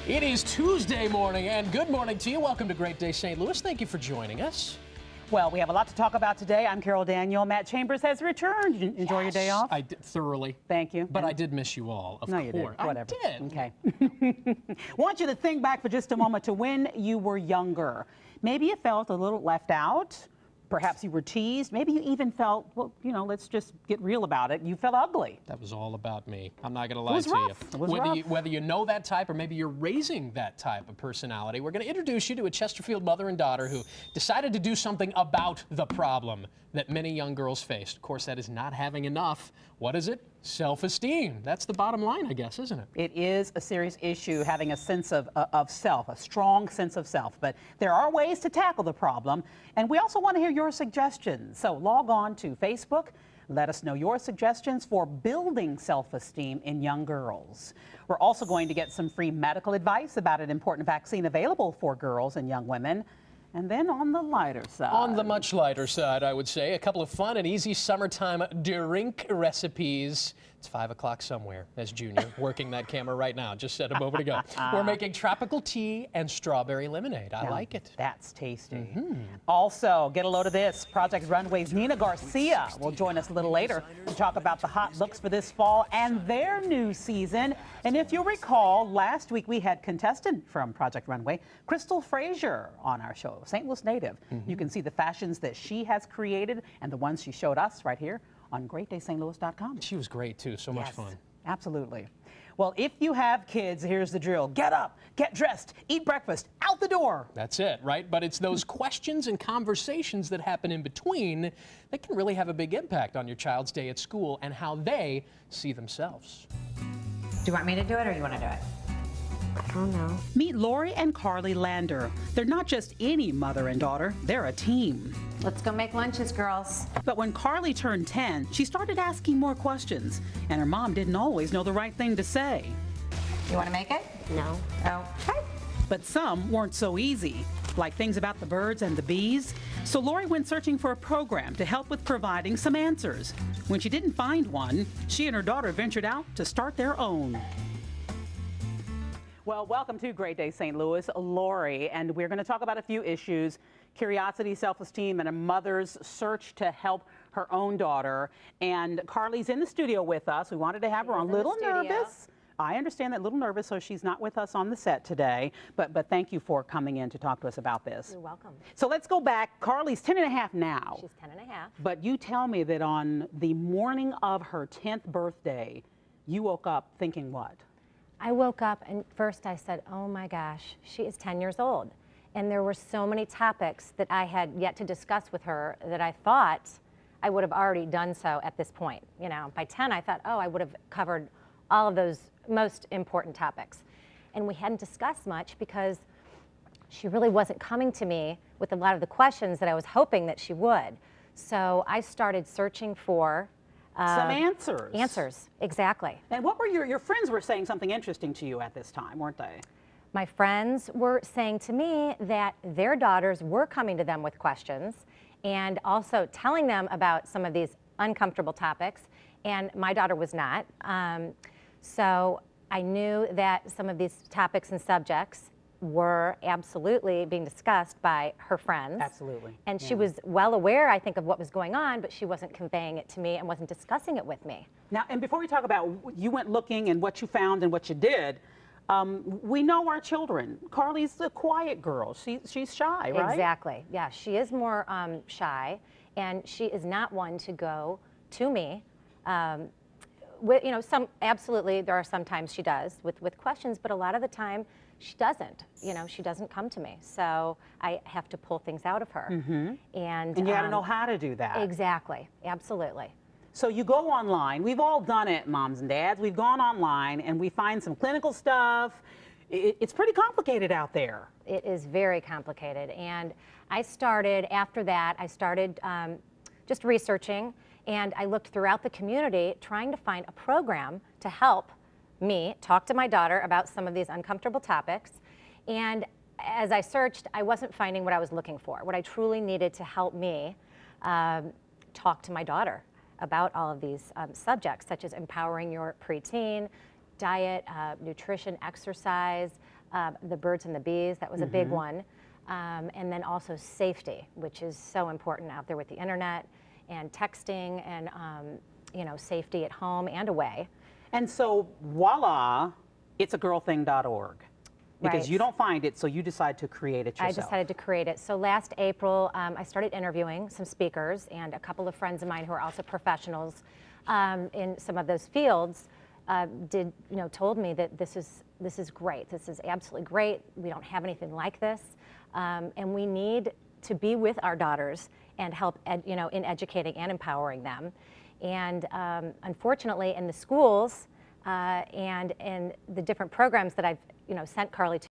It is Tuesday morning, and good morning to you. Welcome to Great Day St. Louis. Thank you for joining us. Well, we have a lot to talk about today. I'm Carol Daniel. Matt Chambers has returned. Did you enjoy your day off? I did thoroughly. Thank you. But I did miss you all, of No, course. you did. Whatever. I did. Okay. Want you to think back for just a moment to when you were younger. Maybe you felt a little left out. Perhaps you were teased. Maybe you even felt, well, you know, let's just get real about it. You felt ugly. That was all about me. I'm not going to lie to rough. you. It was rough. Whether you know that type or maybe you're raising that type of personality, we're going to introduce you to a Chesterfield mother and daughter who decided to do something about the problem that many young girls face. Of course, that is not having enough. What is it? Self-esteem. That's the bottom line, I guess, isn't it? It is a serious issue, having a sense of self, a strong sense of self. But there are ways to tackle the problem, and we also want to hear your suggestions. So log on to Facebook. Let us know your suggestions for building self-esteem in young girls. We're also going to get some free medical advice about an important vaccine available for girls and young women. And then on the lighter side. On the much lighter side, I would say, a couple of fun and easy summertime drink recipes. It's 5 o'clock somewhere. That's Junior working that camera right now. Just said a moment ago. We're making tropical tea and strawberry lemonade. I like it. That's tasty. Also, get a load of this. Project Runway's Nina Garcia will join us a little later to talk about the hot looks for this fall and their new season. And if you'll recall, last week we had contestant from Project Runway, Crystal Frazier, on our show, St. Louis native. You can see the fashions that she has created and the ones she showed us right here on GreatDaySt.Louis.com. She was great, too. So much fun. Absolutely. Well, if you have kids, here's the drill. Get up, get dressed, eat breakfast, out the door. That's it, right? But it's those questions and conversations that happen in between that can really have a big impact on your child's day at school and how they see themselves. Do you want me to do it or you want to do it? I don't know. Meet Lori and Carly Lander. They're not just any mother and daughter, they're a team. Let's go make lunches, girls. But when Carly turned 10, she started asking more questions, and her mom didn't always know the right thing to say. You want to make it? No. Okay. But some weren't so easy, like things about the birds and the bees. So Lori went searching for a program to help with providing some answers. When she didn't find one, she and her daughter ventured out to start their own. Well, welcome to Great Day St. Louis, Lori, and we're going to talk about a few issues: curiosity, self-esteem, and a mother's search to help her own daughter. And Carly's in the studio with us. We wanted to have her on. A little nervous. I understand that, a little nervous, so she's not with us on the set today. But thank you for coming in to talk to us about this. You're welcome. So let's go back. Carly's 10 and a half now. She's 10 and a half. But you tell me that on the morning of her 10th birthday, you woke up thinking what? I woke up and first I said, oh my gosh, she is 10 years old. And there were so many topics that I had yet to discuss with her that I thought I would have already done so at this point. You know, by 10 I thought, oh, I would have covered all of those most important topics. And we hadn't discussed much because she really wasn't coming to me with a lot of the questions that I was hoping that she would. So I started searching for some answers. Answers, exactly. And what were your friends were saying something interesting to you at this time, weren't they? My friends were saying to me that their daughters were coming to them with questions and also telling them about some of these uncomfortable topics, and my daughter was not. So I knew that some of these topics and subjects were absolutely being discussed by her friends. Absolutely. And she was well aware, I think, of what was going on, but she wasn't conveying it to me and wasn't discussing it with me. Now, and before we talk about you went looking and what you found and what you did, we know our children. Carly's a quiet girl. She's shy, right? Exactly. Yeah, she is more shy, and she is not one to go to me. You know, absolutely, there are some times she does with questions, but a lot of the time she doesn't. You know, she doesn't come to me, so I have to pull things out of her. And you got to know how to do that. Exactly. Absolutely. So you go online. We've all done it, moms and dads. We've gone online and we find some clinical stuff. It's pretty complicated out there. It is very complicated, and I started after that. I started just researching. And I looked throughout the community trying to find a program to help me talk to my daughter about some of these uncomfortable topics. And as I searched, I wasn't finding what I was looking for, what I truly needed to help me talk to my daughter about all of these subjects, such as empowering your preteen, diet, nutrition, exercise, the birds and the bees, that was a big one. And then also safety, which is so important out there with the internet and texting and, you know, safety at home and away. And so, voila, it's a girlthing.org. Because Right. you don't find it, so you decide to create it yourself. I decided to create it. So last April, I started interviewing some speakers, and a couple of friends of mine who are also professionals in some of those fields told me that this is great. This is absolutely great. We don't have anything like this, and we need to be with our daughters and help in educating and empowering them. And unfortunately, in the schools and in the different programs that I've sent Carly to.